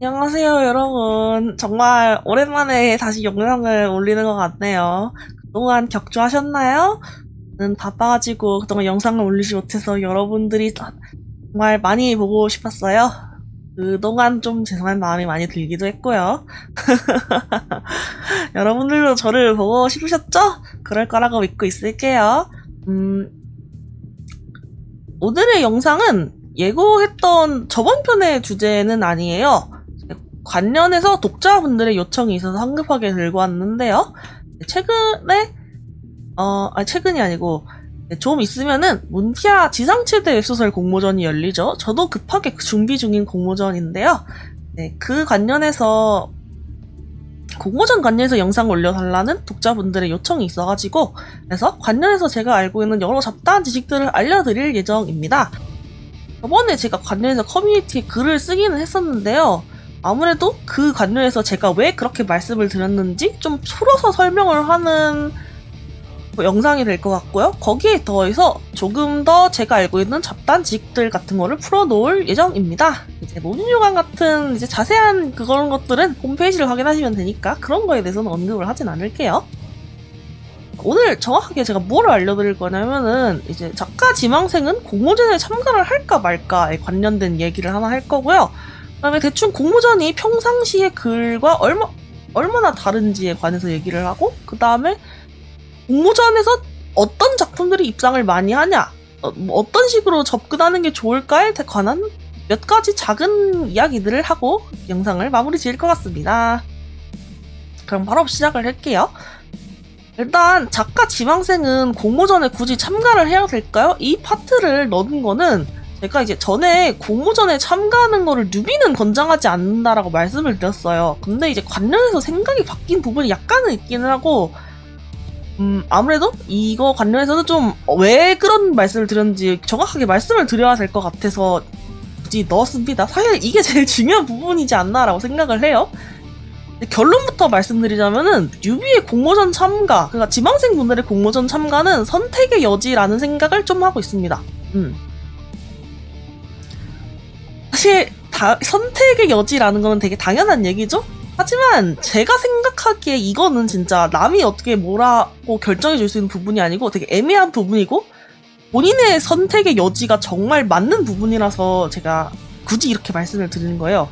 안녕하세요, 여러분. 정말 오랜만에 다시 영상을 올리는 것 같네요. 그동안 격주하셨나요? 저는 바빠가지고 그동안 영상을 올리지 못해서 여러분들이 정말 많이 보고 싶었어요. 그동안 좀 죄송한 마음이 많이 들기도 했고요. 여러분들도 저를 보고 싶으셨죠? 그럴 거라고 믿고 있을게요. 오늘의 영상은 예고했던 저번 편의 주제는 아니에요. 관련해서 독자분들의 요청이 있어서 황급하게 들고 왔는데요. 최근에 최근이 아니고 좀 있으면은 문피아 지상최대 웹소설 공모전이 열리죠. 저도 급하게 준비 중인 공모전인데요. 네, 그 관련해서 공모전 관련해서 영상 올려달라는 독자분들의 요청이 있어가지고 그래서 관련해서 제가 알고 있는 여러 잡다한 지식들을 알려드릴 예정입니다. 저번에 제가 관련해서 커뮤니티에 글을 쓰기는 했었는데요. 아무래도 그 관련해서 제가 왜 그렇게 말씀을 드렸는지 좀 풀어서 설명을 하는 영상이 될 것 같고요. 거기에 더해서 조금 더 제가 알고 있는 잡다한 지식들 같은 거를 풀어놓을 예정입니다. 이제 모듈요강 같은 이제 자세한 그런 것들은 홈페이지를 확인하시면 되니까 그런 거에 대해서는 언급을 하진 않을게요. 오늘 정확하게 제가 뭘 알려드릴 거냐면은 이제 작가 지망생은 공모전에 참가를 할까 말까에 관련된 얘기를 하나 할 거고요. 그 다음에 대충 공모전이 평상시의 글과 얼마나 다른지에 관해서 얘기를 하고, 그 다음에 공모전에서 어떤 작품들이 입상을 많이 하냐, 어떤 식으로 접근하는 게 좋을까에 관한 몇 가지 작은 이야기들을 하고 영상을 마무리 지을 것 같습니다. 그럼 바로 시작을 할게요. 일단 작가 지망생은 공모전에 굳이 참가를 해야 될까요? 이 파트를 넣은 거는 제가 이제 전에 공모전에 참가하는 거를 뉴비는 권장하지 않는다라고 말씀을 드렸어요. 근데 이제 관련해서 생각이 바뀐 부분이 약간은 있기는 하고, 아무래도 이거 관련해서는 좀 왜 그런 말씀을 드렸는지 정확하게 말씀을 드려야 될 것 같아서 굳이 넣었습니다. 사실 이게 제일 중요한 부분이지 않나라고 생각을 해요. 결론부터 말씀드리자면은 뉴비의 공모전 참가, 그러니까 지망생 분들의 공모전 참가는 선택의 여지라는 생각을 좀 하고 있습니다. 사실 선택의 여지라는 건 되게 당연한 얘기죠? 하지만 제가 생각하기에 이거는 진짜 남이 어떻게 뭐라고 결정해 줄 수 있는 부분이 아니고 되게 애매한 부분이고 본인의 선택의 여지가 정말 맞는 부분이라서 제가 굳이 이렇게 말씀을 드리는 거예요.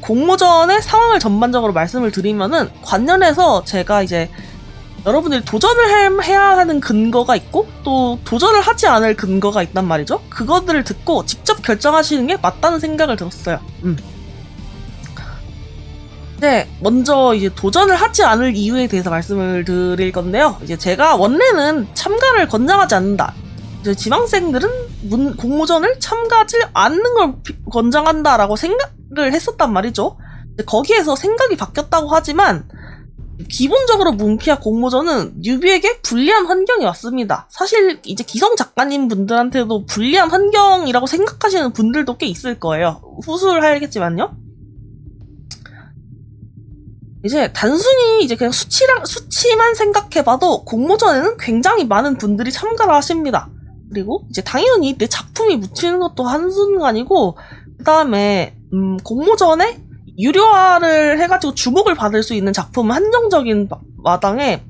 공모전의 상황을 전반적으로 말씀을 드리면은 관련해서 제가 이제 여러분들이 도전을 해야 하는 근거가 있고 또 도전을 하지 않을 근거가 있단 말이죠. 그것들을 듣고 직접 결정하시는 게 맞다는 생각을 들었어요. 네, 먼저 이제 도전을 하지 않을 이유에 대해서 말씀을 드릴 건데요. 이제 제가 원래는 참가를 권장하지 않는다. 이제 지망생들은 공모전을 참가하지 않는 걸 권장한다라고 생각을 했었단 말이죠. 거기에서 생각이 바뀌었다고 하지만 기본적으로 문피아 공모전은 뉴비에게 불리한 환경이 왔습니다. 사실 이제 기성 작가님 분들한테도 불리한 환경이라고 생각하시는 분들도 꽤 있을 거예요. 후술하겠지만요. 이제 단순히 이제 그냥 수치만 생각해봐도 공모전에는 굉장히 많은 분들이 참가를 하십니다. 그리고 이제 당연히 내 작품이 묻히는 것도 한순간이고, 그 다음에 공모전에 유료화를 해가지고 주목을 받을 수 있는 작품은 한정적인 마당에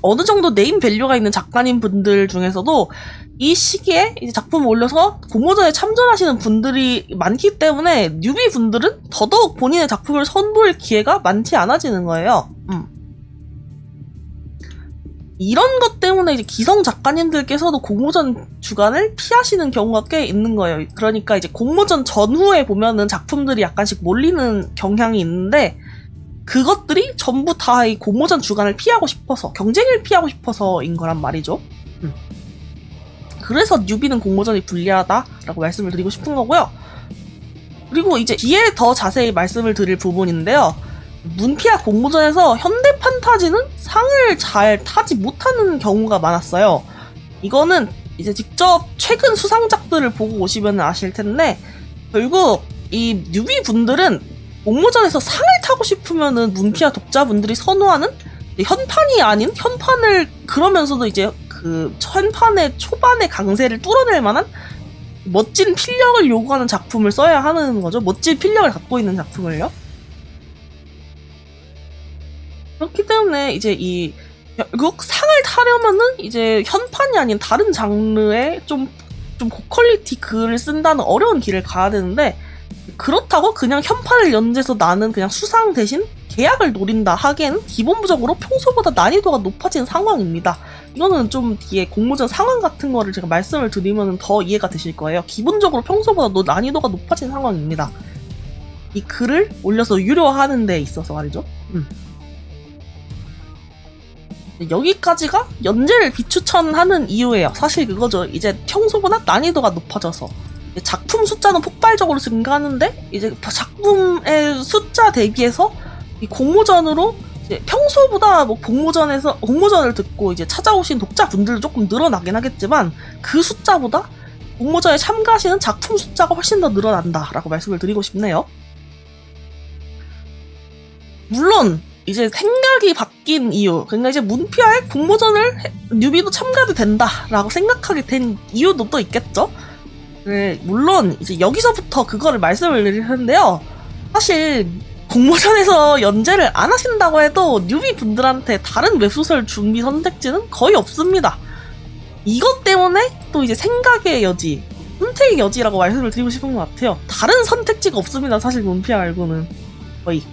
어느 정도 네임 밸류가 있는 작가님 분들 중에서도 이 시기에 이제 작품을 올려서 공모전에 참전하시는 분들이 많기 때문에 뉴비 분들은 더더욱 본인의 작품을 선보일 기회가 많지 않아지는 거예요. 이런 것 때문에 이제 기성 작가님들께서도 공모전 주간을 피하시는 경우가 꽤 있는 거예요. 그러니까 이제 공모전 전후에 보면은 작품들이 약간씩 몰리는 경향이 있는데 그것들이 전부 다 이 공모전 주간을 피하고 싶어서, 경쟁을 피하고 싶어서인 거란 말이죠. 그래서 뉴비는 공모전이 불리하다라고 말씀을 드리고 싶은 거고요. 그리고 이제 뒤에 더 자세히 말씀을 드릴 부분인데요. 문피아 공모전에서 현대 판타지는 상을 잘 타지 못하는 경우가 많았어요. 이거는 이제 직접 최근 수상작들을 보고 오시면 아실 텐데 결국 이 뉴비 분들은 공모전에서 상을 타고 싶으면은 문피아 독자분들이 선호하는 현판이 아닌 현판을, 그러면서도 이제 그 현판의 초반의 강세를 뚫어낼 만한 멋진 필력을 요구하는 작품을 써야 하는 거죠. 멋진 필력을 갖고 있는 작품을요. 그렇기 때문에 이제 결국 상을 타려면은 이제 현판이 아닌 다른 장르의 좀 고퀄리티 글을 쓴다는 어려운 길을 가야 되는데, 그렇다고 그냥 현판을 연재해서 나는 그냥 수상 대신 계약을 노린다 하기에는 기본적으로 평소보다 난이도가 높아진 상황입니다. 이거는 좀 뒤에 공모전 상황 같은 거를 제가 말씀을 드리면 더 이해가 되실 거예요. 기본적으로 평소보다 난이도가 높아진 상황입니다. 이 글을 올려서 유료화하는 데 있어서 말이죠. 여기까지가 연재를 비추천하는 이유예요. 사실 그거죠. 이제 평소보다 난이도가 높아져서 작품 숫자는 폭발적으로 증가하는데, 이제 작품의 숫자 대비해서 이 공모전으로 이제 평소보다 뭐 공모전을 듣고 이제 찾아오신 독자분들도 조금 늘어나긴 하겠지만, 그 숫자보다 공모전에 참가하시는 작품 숫자가 훨씬 더 늘어난다라고 말씀을 드리고 싶네요. 물론 이제 생각이 바뀐 이유, 그러니까 이제 문피아의 공모전을 뉴비도 참가도 된다라고 생각하게 된 이유도 또 있겠죠. 네, 물론 이제 여기서부터 그거를 말씀을 드릴 텐데요. 사실 공모전에서 연재를 안 하신다고 해도 뉴비 분들한테 다른 웹소설 준비 선택지는 거의 없습니다. 이것 때문에 또 이제 생각의 여지, 선택의 여지라고 말씀을 드리고 싶은 것 같아요. 다른 선택지가 없습니다. 사실 문피아 말고는 거의.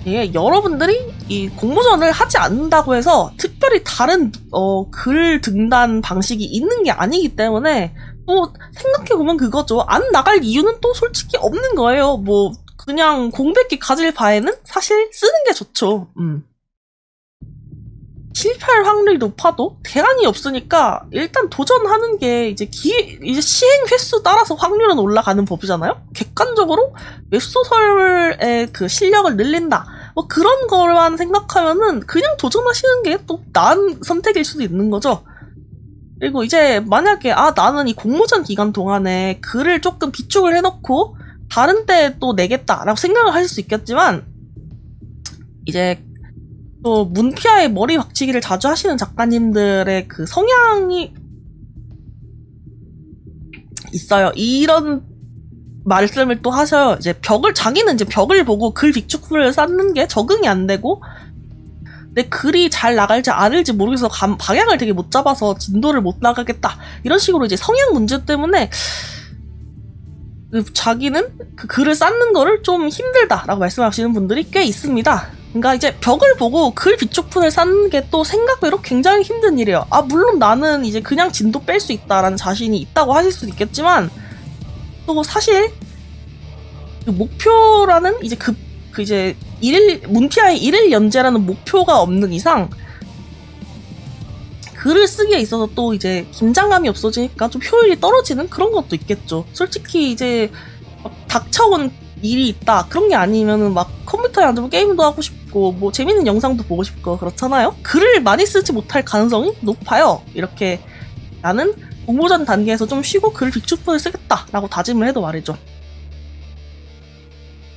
예, 여러분들이 이 공모전을 하지 않는다고 해서 특별히 다른 글 등단 방식이 있는 게 아니기 때문에, 또 생각해보면 그거죠. 안 나갈 이유는 또 솔직히 없는 거예요. 뭐 그냥 공백기 가질 바에는 사실 쓰는 게 좋죠. 실패할 확률이 높아도 대안이 없으니까 일단 도전하는 게 이제 시행 횟수 따라서 확률은 올라가는 법이잖아요. 객관적으로 웹소설의 그 실력을 늘린다, 뭐 그런 거만 생각하면은 그냥 도전하시는 게 또 나은 선택일 수도 있는 거죠. 그리고 이제 만약에 나는 이 공모전 기간 동안에 글을 조금 비축을 해놓고 다른 때 또 내겠다라고 생각을 하실 수 있겠지만, 이제 또 문피아의 머리 박치기를 자주 하시는 작가님들의 그 성향이 있어요. 이런 말씀을 또 하셔요. 이제 자기는 이제 벽을 보고 글 비축풀을 쌓는 게 적응이 안 되고, 내 글이 잘 나갈지 안 나갈지 모르겠어서 방향을 되게 못 잡아서 진도를 못 나가겠다, 이런 식으로 이제 성향 문제 때문에 자기는 그 글을 쌓는 거를 좀 힘들다라고 말씀하시는 분들이 꽤 있습니다. 그러니까 이제 벽을 보고 글 비축푼을 쌓는 게 또 생각외로 굉장히 힘든 일이에요. 물론 나는 이제 그냥 진도 뺄 수 있다라는 자신이 있다고 하실 수도 있겠지만, 또 사실 그 목표라는 이제 이제 문피아의 일일 연재라는 목표가 없는 이상 글을 쓰기에 있어서 또 이제 긴장감이 없어지니까 좀 효율이 떨어지는 그런 것도 있겠죠. 솔직히 이제 닥쳐온 일이 있다, 그런 게 아니면은 막 컴퓨터에 앉으면 게임도 하고 싶고 뭐 재밌는 영상도 보고 싶고 그렇잖아요. 글을 많이 쓰지 못할 가능성이 높아요. 이렇게 나는 공모전 단계에서 좀 쉬고 글 비축본을 쓰겠다라고 다짐을 해도 말이죠.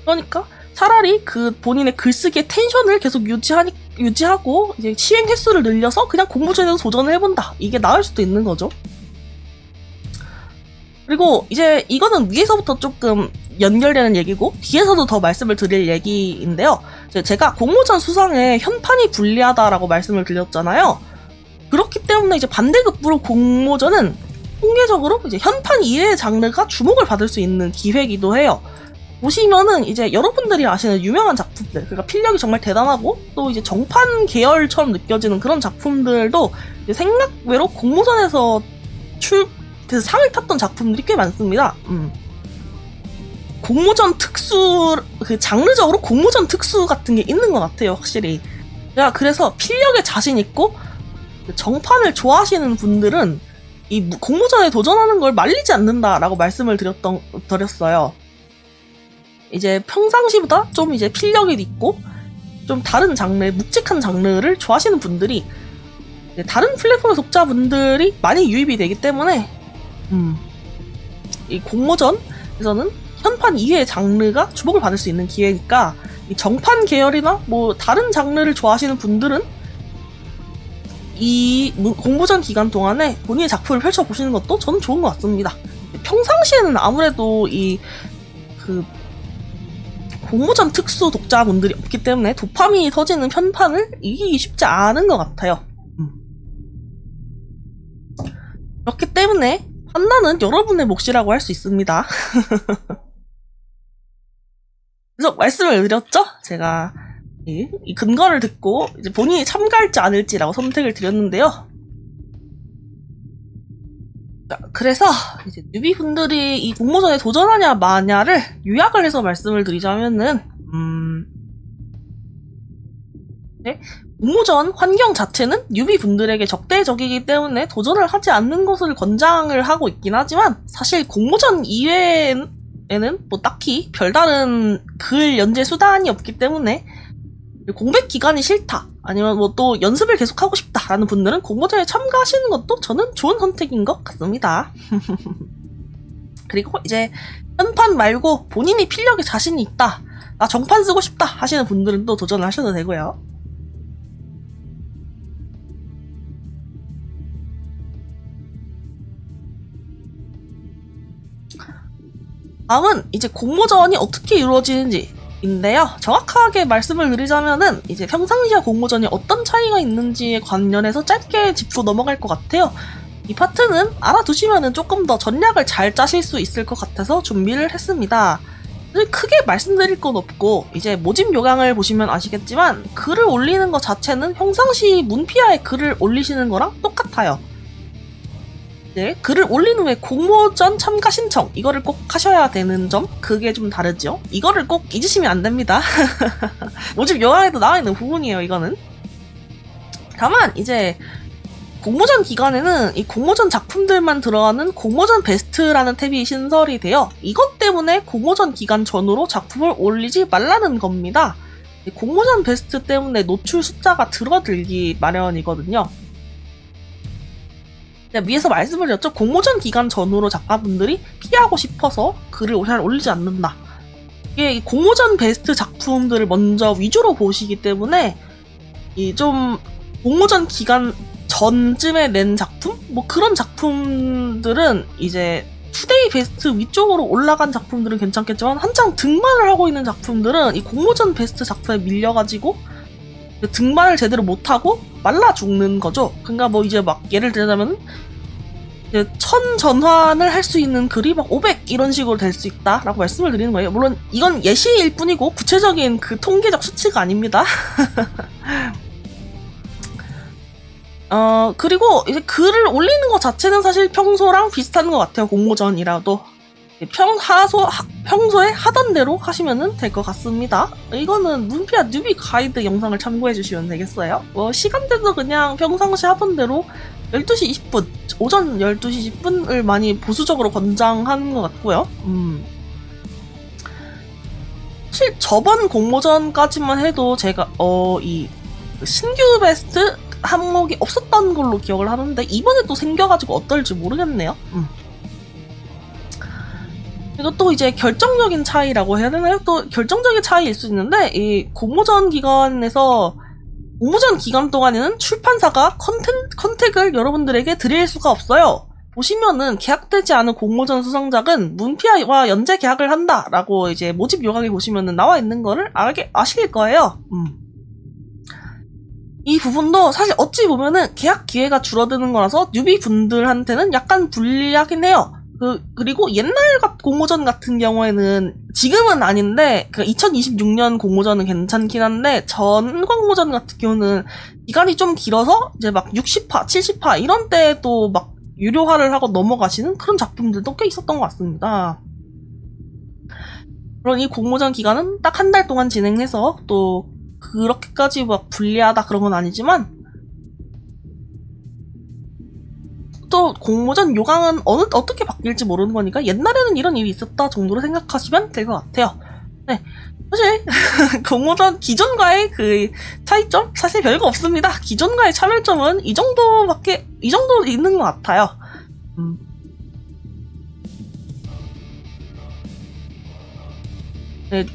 그러니까 차라리 그 본인의 글쓰기의 텐션을 계속 유지하고 이제 시행 횟수를 늘려서 그냥 공모전에서 도전을 해본다, 이게 나을 수도 있는 거죠. 그리고 이제 이거는 위에서부터 조금 연결되는 얘기고 뒤에서도 더 말씀을 드릴 얘기인데요. 제가 공모전 수상에 현판이 불리하다라고 말씀을 드렸잖아요. 그렇기 때문에 이제 반대급부로 공모전은 통계적으로 이제 현판 이외의 장르가 주목을 받을 수 있는 기회이기도 해요. 보시면은 이제 여러분들이 아시는 유명한 작품들, 그러니까 필력이 정말 대단하고 또 이제 정판 계열처럼 느껴지는 그런 작품들도 이제 생각외로 공모전에서 상을 탔던 작품들이 꽤 많습니다. 공모전 특수, 장르적으로 공모전 특수 같은 게 있는 것 같아요, 확실히. 제가 그래서 필력에 자신 있고 정판을 좋아하시는 분들은 이 공모전에 도전하는 걸 말리지 않는다라고 말씀을 드렸어요. 이제 평상시보다 좀 이제 필력이 있고 좀 다른 장르, 묵직한 장르를 좋아하시는 분들이 다른 플랫폼의 독자분들이 많이 유입이 되기 때문에 이 공모전에서는 현판 이외의 장르가 주목을 받을 수 있는 기회니까 이 정판 계열이나 뭐 다른 장르를 좋아하시는 분들은 공모전 기간 동안에 본인의 작품을 펼쳐보시는 것도 저는 좋은 것 같습니다. 평상시에는 아무래도 공모전 특수 독자분들이 없기 때문에 도파민이 터지는 편판을 이기기 쉽지 않은 것 같아요. 그렇기 때문에 판단은 여러분의 몫이라고 할 수 있습니다. 그래서 말씀을 드렸죠? 제가 이 근거를 듣고 이제 본인이 참가할지 않을지라고 선택을 드렸는데요. 자, 그래서 이제 뉴비분들이 이 공모전에 도전하냐 마냐를 요약을 해서 말씀을 드리자면은 공모전 환경 자체는 뉴비분들에게 적대적이기 때문에 도전을 하지 않는 것을 권장을 하고 있긴 하지만 사실 공모전 이외에는 뭐 딱히 별다른 글 연재 수단이 없기 때문에 공백 기간이 싫다 아니면 뭐 또 연습을 계속하고 싶다라는 분들은 공모전에 참가하시는 것도 저는 좋은 선택인 것 같습니다. 그리고 이제 현판 말고 본인이 필력에 자신이 있다, 나 정판 쓰고 싶다 하시는 분들은 또 도전을 하셔도 되고요. 다음은 이제 공모전이 어떻게 이루어지는지 인데요. 정확하게 말씀을 드리자면은 이제 평상시와 공모전이 어떤 차이가 있는지에 관련해서 짧게 짚고 넘어갈 것 같아요. 이 파트는 알아두시면은 조금 더 전략을 잘 짜실 수 있을 것 같아서 준비를 했습니다. 크게 말씀드릴 건 없고 이제 모집 요강을 보시면 아시겠지만 글을 올리는 것 자체는 평상시 문피아에 글을 올리시는 거랑 똑같아요. 네, 글을 올린 후에 공모전 참가 신청 이거를 꼭 하셔야 되는 점, 그게 좀 다르죠. 이거를 꼭 잊으시면 안 됩니다. 모집 요강에도 나와 있는 부분이에요, 이거는. 다만 이제 공모전 기간에는 이 공모전 작품들만 들어가는 공모전 베스트라는 탭이 신설이 돼요. 이것 때문에 공모전 기간 전후로 작품을 올리지 말라는 겁니다. 공모전 베스트 때문에 노출 숫자가 줄어들기 마련이거든요. 위에서 말씀을 드렸죠. 공모전 기간 전후로 작가분들이 피하고 싶어서 글을 잘 올리지 않는다. 이게 공모전 베스트 작품들을 먼저 위주로 보시기 때문에 이 좀 공모전 기간 전쯤에 낸 작품? 뭐 그런 작품들은 이제 투데이 베스트 위쪽으로 올라간 작품들은 괜찮겠지만 한창 등반을 하고 있는 작품들은 이 공모전 베스트 작품에 밀려가지고 등반을 제대로 못하고 말라 죽는 거죠. 그러니까 뭐 이제 막 예를 들자면 1000 전환을 할 수 있는 글이 막 500 이런 식으로 될 수 있다라고 말씀을 드리는 거예요. 물론 이건 예시일 뿐이고 구체적인 그 통계적 수치가 아닙니다. 그리고 이제 글을 올리는 것 자체는 사실 평소랑 비슷한 것 같아요. 공모전이라도 평소에 하던 대로 하시면 될 것 같습니다. 이거는 문피아 뉴비 가이드 영상을 참고해 주시면 되겠어요. 시간대도 그냥 평상시 하던 대로 12시 20분, 오전 12시 10분을 많이 보수적으로 권장하는 것 같고요. 사실 저번 공모전까지만 해도 제가 이 신규 베스트 항목이 없었던 걸로 기억을 하는데 이번에 또 생겨가지고 어떨지 모르겠네요. 그리고 또 이제 결정적인 차이라고 해야 되나요? 또 결정적인 차이일 수 있는데 이 공모전 기간에서 공모전 기간 동안에는 출판사가 컨택을 여러분들에게 드릴 수가 없어요. 보시면은 계약되지 않은 공모전 수상작은 문피아와 연재 계약을 한다라고 이제 모집 요강에 보시면은 나와 있는 거를 아실 거예요. 이 부분도 사실 어찌 보면은 계약 기회가 줄어드는 거라서 뉴비 분들한테는 약간 불리하긴 해요. 그리고 옛날 공모전 같은 경우에는 지금은 아닌데 2026년 공모전은 괜찮긴 한데 전 공모전 같은 경우는 기간이 좀 길어서 이제 막 60화, 70화 이런 때도 막 유료화를 하고 넘어가시는 그런 작품들도 꽤 있었던 것 같습니다. 그런 이 공모전 기간은 딱 한 달 동안 진행해서 또 그렇게까지 막 불리하다 그런 건 아니지만 또 공모전 요강은 어떻게 바뀔지 모르는 거니까 옛날에는 이런 일이 있었다 정도로 생각하시면 될 것 같아요. 네, 사실 공모전 기존과의 그 차이점 사실 별거 없습니다. 기존과의 차별점은 이 정도 있는 것 같아요. 네,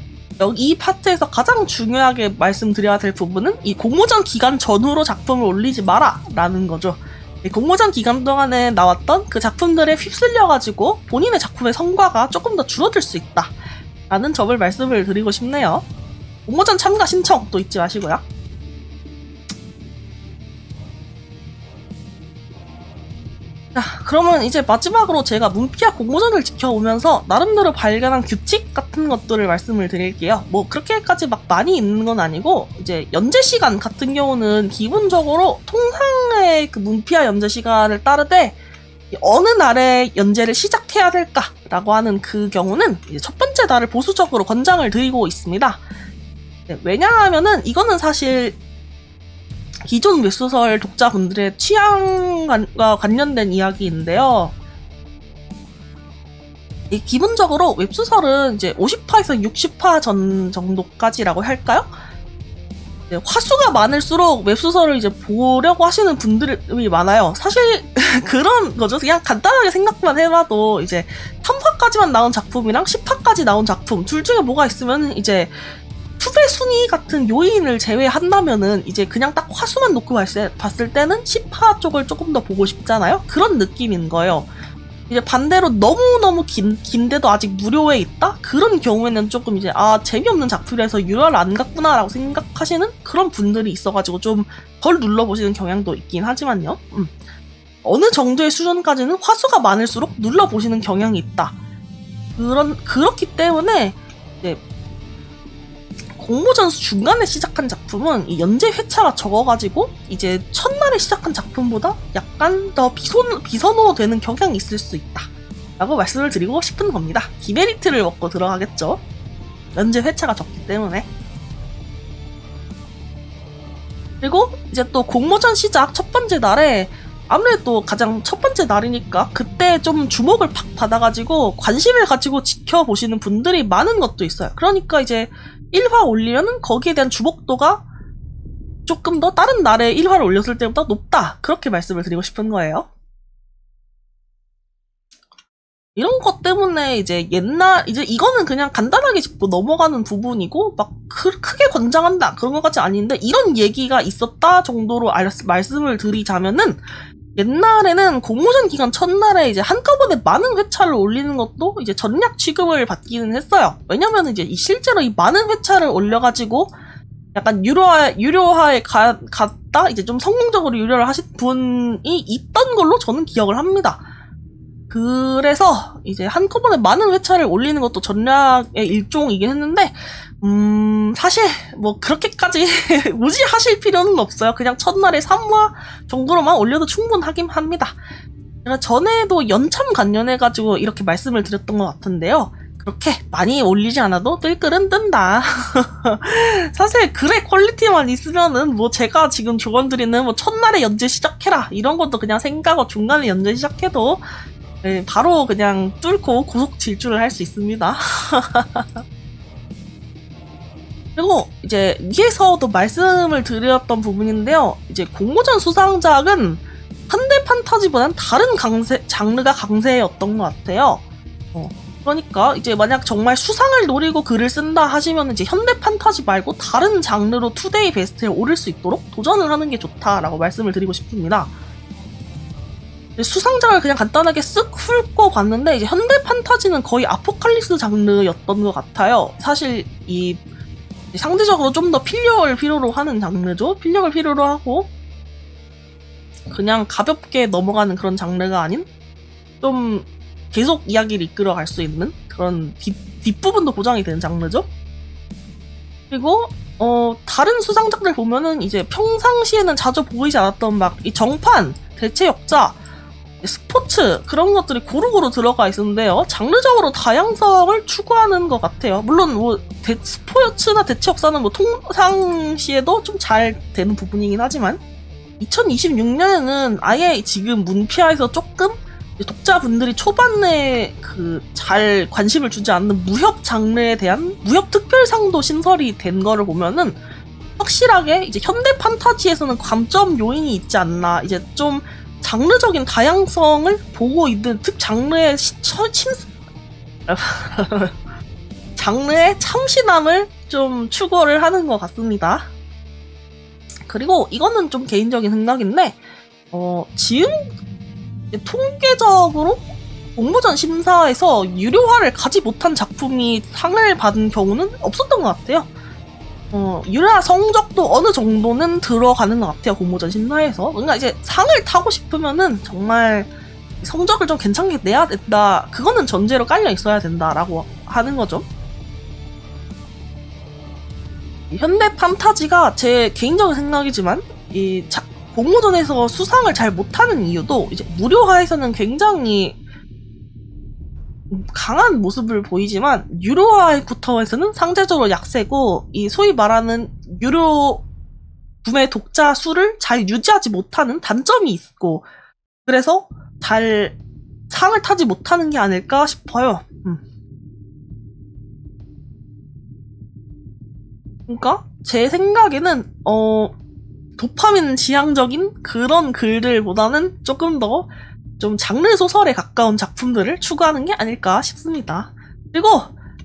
이 파트에서 가장 중요하게 말씀드려야 될 부분은 이 공모전 기간 전후로 작품을 올리지 마라 라는 거죠. 공모전 기간 동안에 나왔던 그 작품들에 휩쓸려가지고 본인의 작품의 성과가 조금 더 줄어들 수 있다 라는 점을 말씀을 드리고 싶네요. 공모전 참가 신청도 잊지 마시고요. 자, 그러면 이제 마지막으로 제가 문피아 공모전을 지켜오면서 나름대로 발견한 규칙 같은 것들을 말씀을 드릴게요. 뭐 그렇게까지 막 많이 있는 건 아니고, 이제 연재 시간 같은 경우는 기본적으로 통상의 그 문피아 연재 시간을 따르되 어느 날에 연재를 시작해야 될까라고 하는 그 경우는 이제 첫 번째 날을 보수적으로 권장을 드리고 있습니다. 네, 왜냐하면은 이거는 사실 기존 웹소설 독자분들의 취향과 관련된 이야기인데요. 기본적으로 웹소설은 이제 50화에서 60화 전 정도까지라고 할까요? 화수가 많을수록 웹소설을 이제 보려고 하시는 분들이 많아요. 사실 그런 거죠. 그냥 간단하게 생각만 해봐도 이제 3화까지만 나온 작품이랑 10화까지 나온 작품 둘 중에 뭐가 있으면 이제 투배 순위 같은 요인을 제외한다면은 이제 그냥 딱 화수만 놓고 봤을 때는 10화 쪽을 조금 더 보고 싶잖아요? 그런 느낌인 거예요. 이제 반대로 너무너무 긴데도 아직 무료에 있다? 그런 경우에는 조금 이제 재미없는 작품이라서 유료를 안 갔구나 라고 생각하시는 그런 분들이 있어가지고 좀 덜 눌러보시는 경향도 있긴 하지만요. 어느 정도의 수준까지는 화수가 많을수록 눌러보시는 경향이 있다. 그렇기 때문에 이제 공모전 중간에 시작한 작품은 이 연재 회차가 적어가지고 이제 첫날에 시작한 작품보다 약간 더 비선호되는 경향이 있을 수 있다 라고 말씀을 드리고 싶은 겁니다. 디메리트를 먹고 들어가겠죠. 연재 회차가 적기 때문에. 그리고 이제 또 공모전 시작 첫 번째 날에 아무래도 가장 첫 번째 날이니까 그때 좀 주목을 팍 받아가지고 관심을 가지고 지켜보시는 분들이 많은 것도 있어요. 그러니까 이제 1화 올리면은 거기에 대한 주목도가 조금 더 다른 날에 1화를 올렸을 때보다 높다. 그렇게 말씀을 드리고 싶은 거예요. 이런 것 때문에 이제 이제 이거는 그냥 간단하게 짚고 넘어가는 부분이고 막 크게 권장한다 그런 것까지 아닌데 이런 얘기가 있었다 정도로 말씀을 드리자면은 옛날에는 공모전 기간 첫날에 이제 한꺼번에 많은 회차를 올리는 것도 이제 전략 취급을 받기는 했어요. 왜냐면 이제 실제로 이 많은 회차를 올려가지고 약간 유료화에 갔다 이제 좀 성공적으로 유료를 하신 분이 있던 걸로 저는 기억을 합니다. 그래서 이제 한꺼번에 많은 회차를 올리는 것도 전략의 일종이긴 했는데 사실 뭐 그렇게까지 무지하실 필요는 없어요. 그냥 첫날에 3화 정도로만 올려도 충분하긴 합니다. 제가 전에도 연참 관련해가지고 이렇게 말씀을 드렸던 것 같은데요. 그렇게 많이 올리지 않아도 뜰 글은 뜬다. 사실 글의 퀄리티만 있으면은 뭐 제가 지금 조언드리는 뭐 첫날에 연재 시작해라 이런 것도 그냥 생각하고 중간에 연재 시작해도 바로 그냥 뚫고 고속 질주를 할 수 있습니다. 그리고 이제 위에서도 말씀을 드렸던 부분인데요. 이제 공모전 수상작은 현대 판타지보다는 다른 장르가 강세였던 것 같아요. 그러니까 이제 만약 정말 수상을 노리고 글을 쓴다 하시면 이제 현대 판타지 말고 다른 장르로 투데이 베스트에 오를 수 있도록 도전을 하는 게 좋다라고 말씀을 드리고 싶습니다. 수상작을 그냥 간단하게 쓱 훑고 봤는데 이제 현대 판타지는 거의 아포칼립스 장르였던 것 같아요. 사실 이 상대적으로 좀 더 필력을 필요로 하는 장르죠. 필력을 필요로 하고 그냥 가볍게 넘어가는 그런 장르가 아닌 좀 계속 이야기를 이끌어갈 수 있는 그런 뒷부분도 보장이 되는 장르죠. 그리고 다른 수상작들 보면은 이제 평상시에는 자주 보이지 않았던 막 이 정판, 대체 역자, 스포츠 그런 것들이 고루고루 들어가 있었는데요. 장르적으로 다양성을 추구하는 것 같아요. 물론 뭐 스포츠나 대체 역사는 뭐 통상시에도 좀 잘 되는 부분이긴 하지만 2026년에는 아예 지금 문피아에서 조금 독자분들이 초반에 잘 관심을 주지 않는 무협 장르에 대한 무협 특별상도 신설이 된 거를 보면은 확실하게 이제 현대 판타지에서는 관점 요인이 있지 않나. 이제 좀 장르적인 장르의 참신함을 좀 추구를 하는 것 같습니다. 그리고 이거는 좀 개인적인 생각인데, 지금 통계적으로 공모전 심사에서 유료화를 가지 못한 작품이 상을 받은 경우는 없었던 것 같아요. 유료화 성적도 어느 정도는 들어가는 것 같아요, 공모전 심사에서. 그러니까 이제 상을 타고 싶으면은 정말 성적을 좀 괜찮게 내야 된다. 그거는 전제로 깔려 있어야 된다라고 하는 거죠. 현대 판타지가 제 개인적인 생각이지만, 공모전에서 수상을 잘 못하는 이유도 이제 무료화에서는 굉장히 강한 모습을 보이지만 유료화부터에서는 상대적으로 약세고, 이 소위 말하는 유료 구매 독자 수를 잘 유지하지 못하는 단점이 있고, 그래서 잘 상을 타지 못하는 게 아닐까 싶어요. 그러니까 제 생각에는 도파민 지향적인 그런 글들보다는 조금 더 좀 장르 소설에 가까운 작품들을 추구하는 게 아닐까 싶습니다. 그리고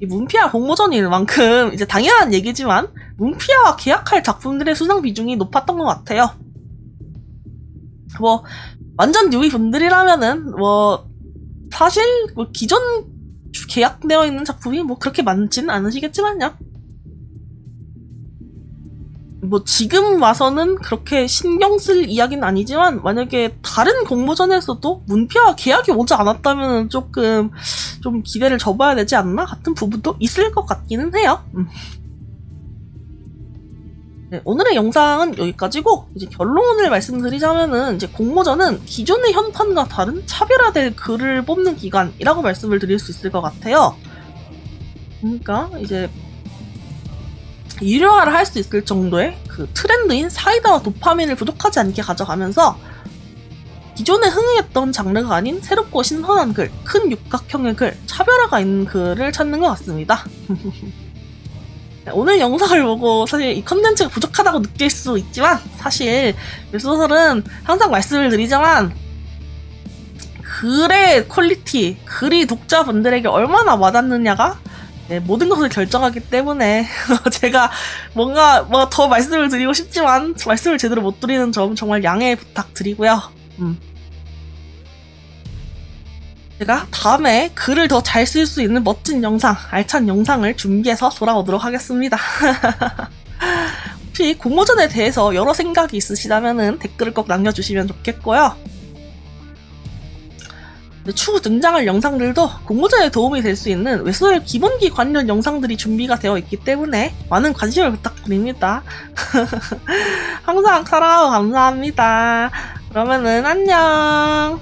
이 문피아 공모전일 만큼 이제 당연한 얘기지만 문피아와 계약할 작품들의 수상 비중이 높았던 것 같아요. 뭐 완전 뉴비 분들이라면은 사실 기존 계약되어 있는 작품이 그렇게 많지는 않으시겠지만요. 지금 와서는 그렇게 신경 쓸 이야기는 아니지만, 만약에 다른 공모전에서도 문피아와 계약이 오지 않았다면 조금 좀 기대를 접어야 되지 않나 같은 부분도 있을 것 같기는 해요. 네, 오늘의 영상은 여기까지고, 이제 결론을 말씀드리자면은, 이제 공모전은 기존의 현판과 다른 차별화될 글을 뽑는 기관이라고 말씀을 드릴 수 있을 것 같아요. 그러니까 이제 유료화를 할 수 있을 정도의 그 트렌드인 사이다와 도파민을 부족하지 않게 가져가면서 기존에 흥행했던 장르가 아닌 새롭고 신선한 글, 큰 육각형의 글, 차별화가 있는 글을 찾는 것 같습니다. 오늘 영상을 보고 사실 이 컨텐츠가 부족하다고 느낄 수 있지만, 사실 웹소설은 항상 말씀을 드리지만 글의 퀄리티, 글이 독자분들에게 얼마나 와닿느냐가 모든 것을 결정하기 때문에 제가 뭔가 더 말씀을 드리고 싶지만 말씀을 제대로 못 드리는 점 정말 양해 부탁드리고요. 제가 다음에 글을 더 잘 쓸 수 있는 멋진 영상, 알찬 영상을 준비해서 돌아오도록 하겠습니다. 혹시 공모전에 대해서 여러 생각이 있으시다면 댓글을 꼭 남겨주시면 좋겠고요. 추후 등장할 영상들도 공모전에 도움이 될 수 있는 웹소설 기본기 관련 영상들이 준비가 되어 있기 때문에 많은 관심을 부탁드립니다. 항상 사랑하고 감사합니다. 그러면은 안녕.